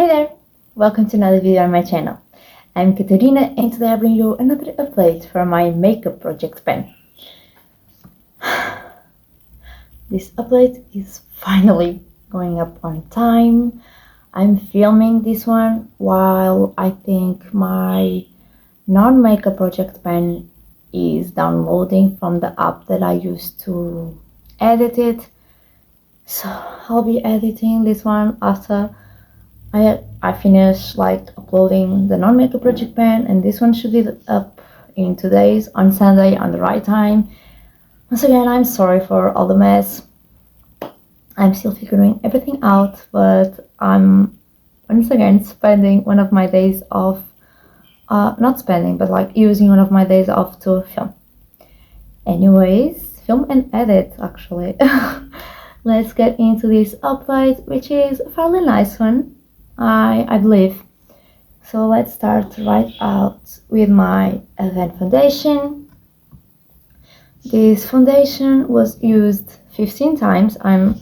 Hey there! Welcome to another video on my channel. I'm Katerina and today I bring you another update for my makeup project pen. This update is finally going up on time. I'm filming this one while I think my non-makeup project pen is downloading from the app that I use to edit it. So I'll be editing this one after I finished uploading the non-makeup project pen, and this one should be up in 2 days on Sunday on the right time. Once again, I'm sorry for all the mess. I'm still figuring everything out, but I'm once again spending one of my days off, not spending, but using one of my days off to film. Anyways, film and edit actually. Let's get into this update, which is a fairly nice one. I believe. So let's start right out with my Avent foundation. This foundation was used 15 times. I'm,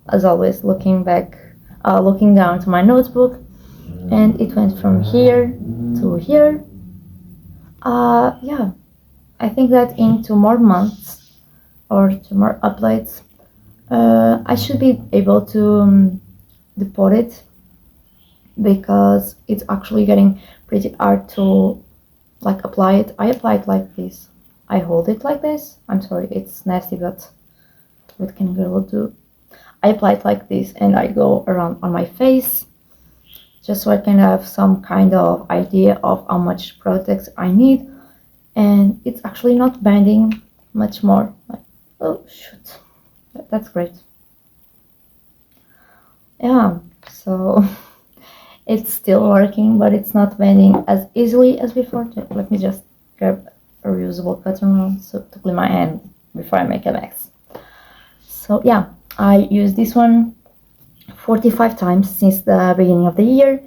as always, looking down to my notebook, and it went from here to here. Yeah, I think that in 2 more months or 2 more updates, I should be able to depot it, because it's actually getting pretty hard to apply it. I apply it like this. I hold it like this. I'm sorry, it's nasty, but what can a girl do? I apply it like this and I go around on my face just so I can have some kind of idea of how much product I need, and it's actually not bending much more. Oh shoot, that's great. Yeah, so it's still working, but it's not bending as easily as before. Let me just grab a reusable cotton roll to clean my hand before I make a mess. So yeah, I used this one 45 times since the beginning of the year,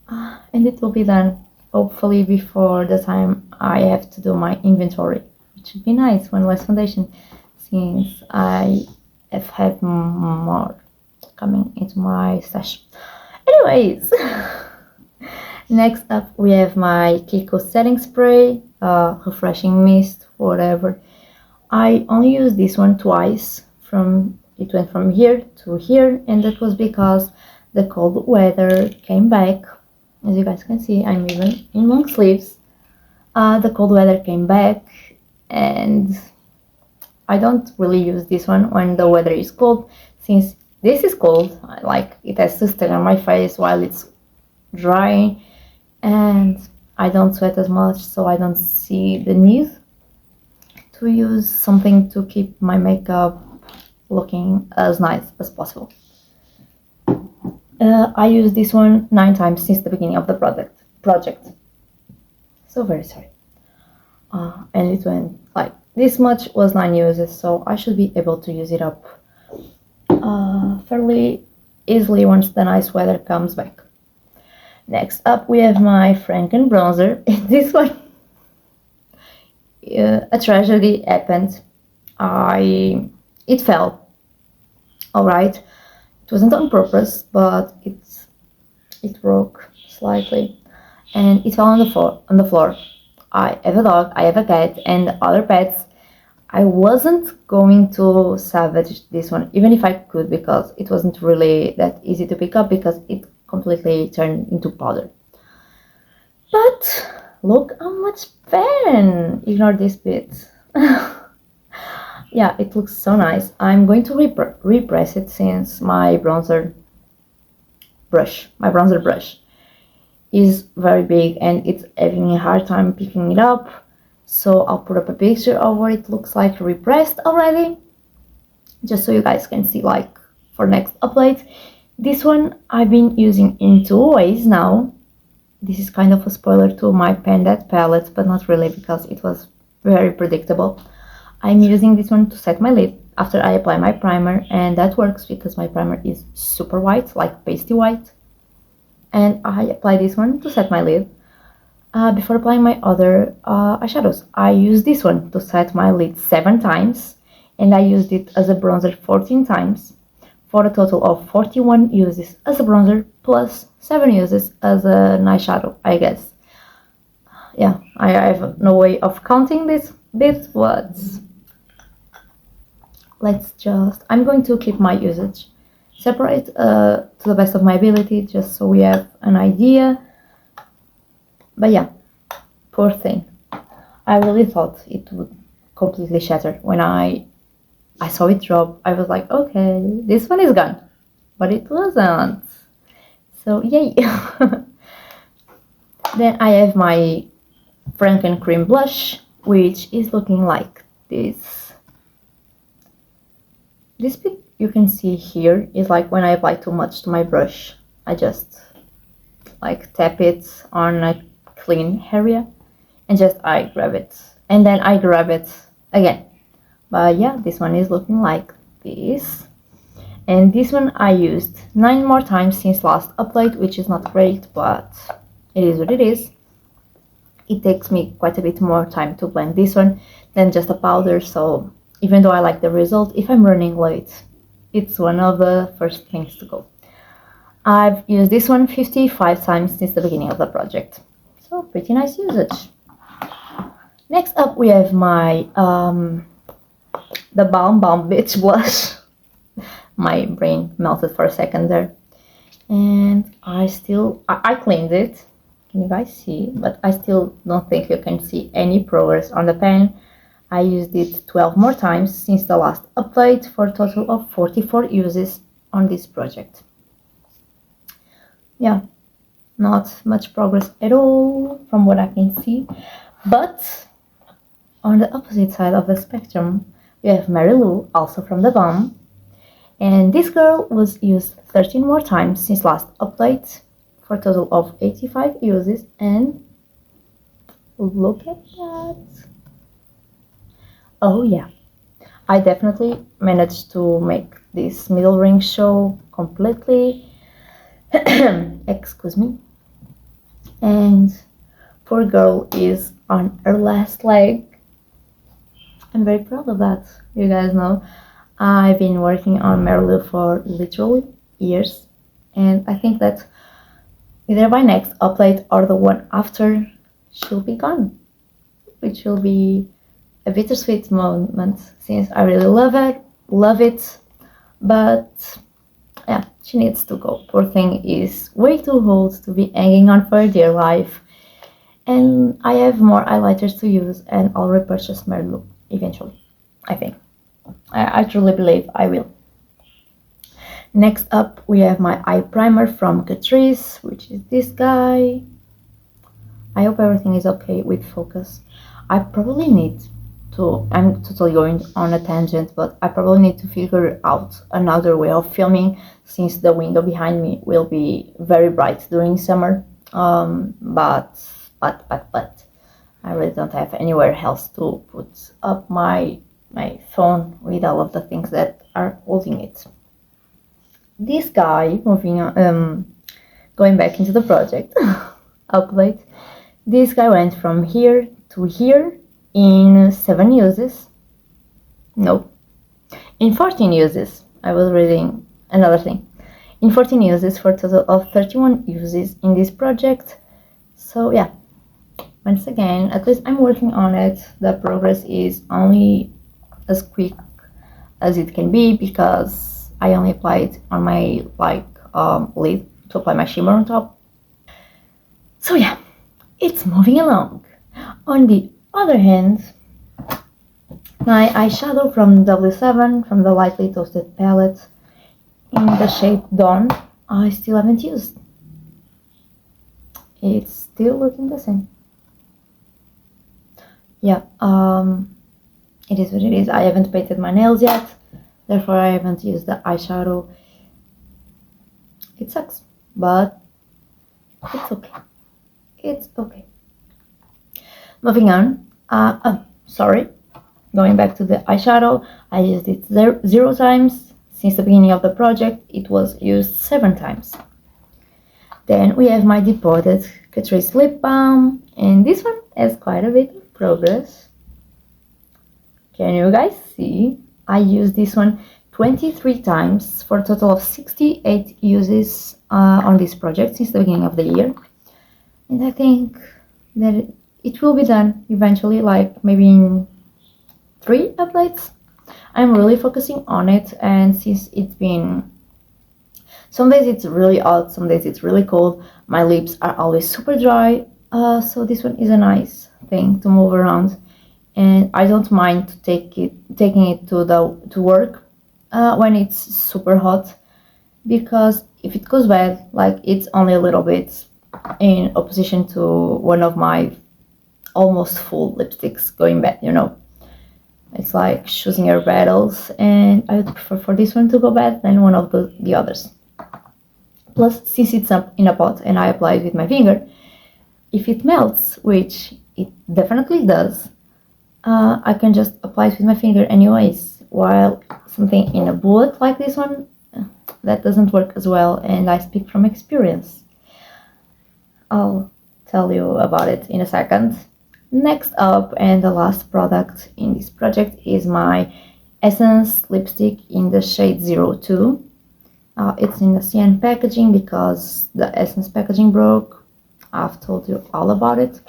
and it will be done hopefully before the time I have to do my inventory, which should be nice, one less foundation, since I have had more coming into my stash. Anyways, next up we have my Kiko setting spray, refreshing mist, whatever. I only used this one twice. It went from here to here, and that was because the cold weather came back. As you guys can see, I'm even in long sleeves. The cold weather came back, and I don't really use this one when the weather is cold, since this is cold, it has to stay on my face while it's drying, and I don't sweat as much, so I don't see the need to use something to keep my makeup looking as nice as possible. I used this one 9 times since the beginning of the project. So very sorry. And it went this much was 9 uses, so I should be able to use it up fairly easily once the nice weather comes back. Next up we have my Franken bronzer. This one, a tragedy happened. It fell. Alright, it wasn't on purpose, but it broke slightly and it fell on the floor. I have a dog, I have a cat and other pets. I wasn't going to salvage this one, even if I could, because it wasn't really that easy to pick up because it completely turned into powder. But look how much pen! Ignore this bit. Yeah, it looks so nice. I'm going to repress it, since my bronzer brush is very big and it's having a hard time picking it up. So I'll put up a picture of what it looks like repressed already, just so you guys can see for next update. This one I've been using in 2 ways now. This is kind of a spoiler to my Pendet palette, but not really, because it was very predictable. I'm using this one to set my lid after I apply my primer, and that works because my primer is super white, like pasty white. And I apply this one to set my lid. Before applying my other eyeshadows, I use this one to set my lid 7 times, and I used it as a bronzer 14 times, for a total of 41 uses as a bronzer plus 7 uses as an eyeshadow, I guess. Yeah, I have no way of counting this bit, but I'm going to keep my usage separate to the best of my ability, just so we have an idea. But yeah, poor thing. I really thought it would completely shatter. When I saw it drop, I was like, okay, this one is gone. But it wasn't. So yay. Then I have my Franken Cream Blush, which is looking like this. This bit you can see here is like when I apply too much to my brush. I just like tap it on a clean area and just I grab it. And then I grab it again. But yeah, this one is looking like this. And this one I used 9 more times since last update, which is not great, but it is what it is. It takes me quite a bit more time to blend this one than just a powder, so even though I like the result, if I'm running late, it's one of the first things to go. I've used this one 55 times since the beginning of the project, so pretty nice usage. Next up we have my the Balm Beach blush. My brain melted for a second there, and I cleaned it. Can you guys see? But I still don't think you can see any progress on the pen. I used it 12 more times since the last update for a total of 44 uses on this project. Yeah, not much progress at all from what I can see. But on the opposite side of the spectrum, we have Mary Lou, also from the Balm. And this girl was used 13 more times since last update for a total of 85 uses, and look at that. Oh yeah, I definitely managed to make this middle ring show completely. Excuse me. And poor girl is on her last leg. I'm very proud of that. You guys know I've been working on Mary Lou for literally years, and I think that either by next update or the one after, she'll be gone, which will be a bittersweet moment since I really love it, but yeah, she needs to go. Poor thing is way too old to be hanging on for dear life, and I have more highlighters to use, and I'll repurchase Mary Lou eventually, I think. I truly believe I will. Next up, we have my eye primer from Catrice, which is this guy. I hope everything is okay with focus. I probably need to, I'm totally going on a tangent, but I probably need to figure out another way of filming since the window behind me will be very bright during summer. But I really don't have anywhere else to put up my phone with all of the things that are holding it. This guy, moving on, going back into the project update, this guy went from here to here in 7 uses. No, in 14 uses. I was reading another thing. In 14 uses for a total of 31 uses in this project. So yeah, once again, at least I'm working on it. The progress is only as quick as it can be because I only apply it on my lid to apply my shimmer on top. So yeah, it's moving along. On the other hand, my eyeshadow from W7 from the Lightly Toasted palette in the shade Dawn, I still haven't used. It's still looking the same. Yeah, it is what it is. I haven't painted my nails yet, therefore I haven't used the eyeshadow. It sucks, but it's okay. It's okay. Moving on. Sorry. Going back to the eyeshadow, I used it 0 times. Since the beginning of the project, it was used 7 times. Then we have my Deported Catrice Lip Balm, and this one has quite a bit of progress. Can you guys see? I used this one 23 times for a total of 68 uses on this project since the beginning of the year. And I think that it will be done eventually, like maybe in 3 updates. I'm really focusing on it, and since it's been some days it's really hot, some days it's really cold, my lips are always super dry, so this one is a nice thing to move around, and I don't mind taking it to work when it's super hot, because if it goes bad, like it's only a little bit in opposition to one of my almost full lipsticks going bad, you know. It's like choosing your battles, and I would prefer for this one to go bad than one of the others. Plus, since it's up in a pot and I apply it with my finger, if it melts, which it definitely does, I can just apply it with my finger anyways, while something in a bullet like this one, that doesn't work as well, and I speak from experience. I'll tell you about it in a second. Next up, and the last product in this project, is my Essence lipstick in the shade 02. It's in the cyan packaging because the Essence packaging broke. I've told you all about it.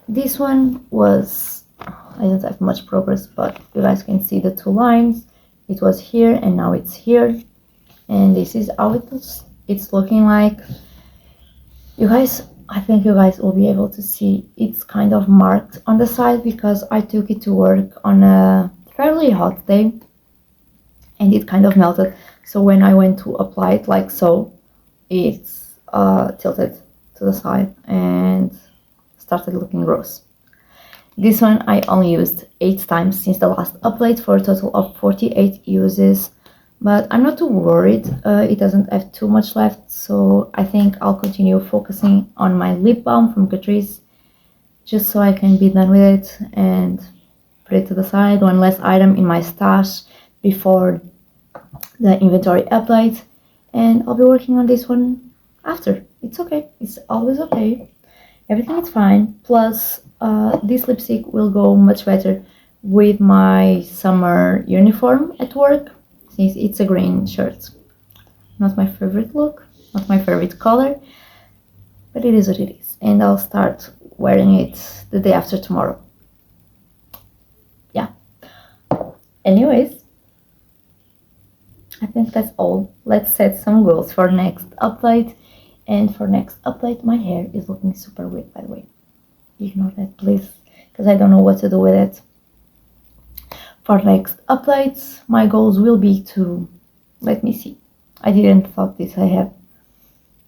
This one was, I don't have much progress, but you guys can see the 2 lines. It was here and now it's here, and this is how it's looking like. I think you guys will be able to see it's kind of marked on the side because I took it to work on a fairly hot day and it kind of melted. So when I went to apply it like so, it's tilted to the side and started looking gross. This one I only used 8 times since the last update for a total of 48 uses. But I'm not too worried, it doesn't have too much left, so I think I'll continue focusing on my lip balm from Catrice, just so I can be done with it and put it to the side, one less item in my stash before the inventory update, and I'll be working on this one after. It's okay, it's always okay, everything is fine, plus this lipstick will go much better with my summer uniform at work, since it's a green shirt. Not my favorite look, not my favorite color, but it is what it is. And I'll start wearing it the day after tomorrow. Yeah. Anyways, I think that's all. Let's set some goals for next update. And for next update, my hair is looking super weird, by the way. Ignore that, please, because I don't know what to do with it. For next updates, my goals will be to, let me see, I didn't thought this I have.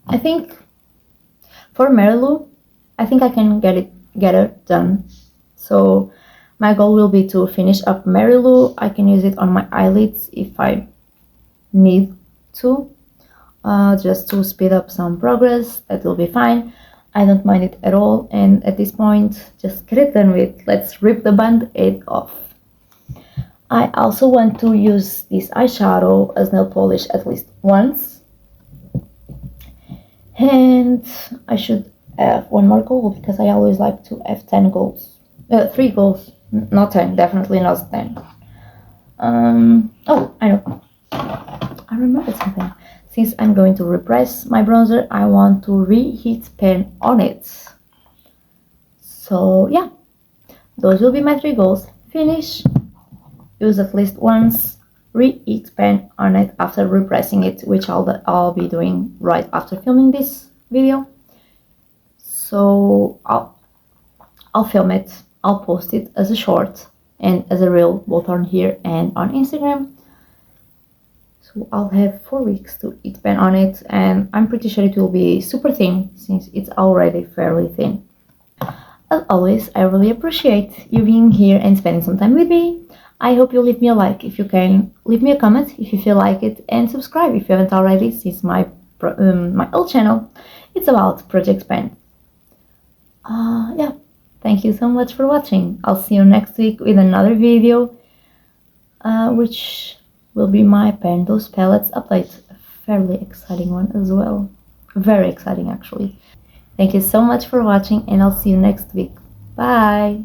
I think for Merilu, I think I can get it done. So my goal will be to finish up Merilu. I can use it on my eyelids if I need to, just to speed up some progress. That will be fine. I don't mind it at all, and at this point, just get it done with. Let's rip the band-aid off. I also want to use this eyeshadow as nail polish at least once, and I should have one more goal because I always like to have 10 goals, 3 goals, not 10, definitely not 10. Oh, I know, I remember something. Since I'm going to repress my bronzer, I want to reheat pan on it. So yeah, those will be my 3 goals. Finish, use at least once, reheat pan on it after repressing it, which I'll be doing right after filming this video. So I'll film it, I'll post it as a short and as a reel, both on here and on Instagram. So I'll have 4 weeks to heat pan on it, and I'm pretty sure it will be super thin since it's already fairly thin. As always, I really appreciate you being here and spending some time with me. I hope you leave me a like if you can, leave me a comment if you feel like it, and subscribe if you haven't already, since my old channel, it's about Project Pan. Yeah, thank you so much for watching. I'll see you next week with another video, which will be my Pendos Palettes update. A fairly exciting one as well. Very exciting, actually. Thank you so much for watching, and I'll see you next week. Bye!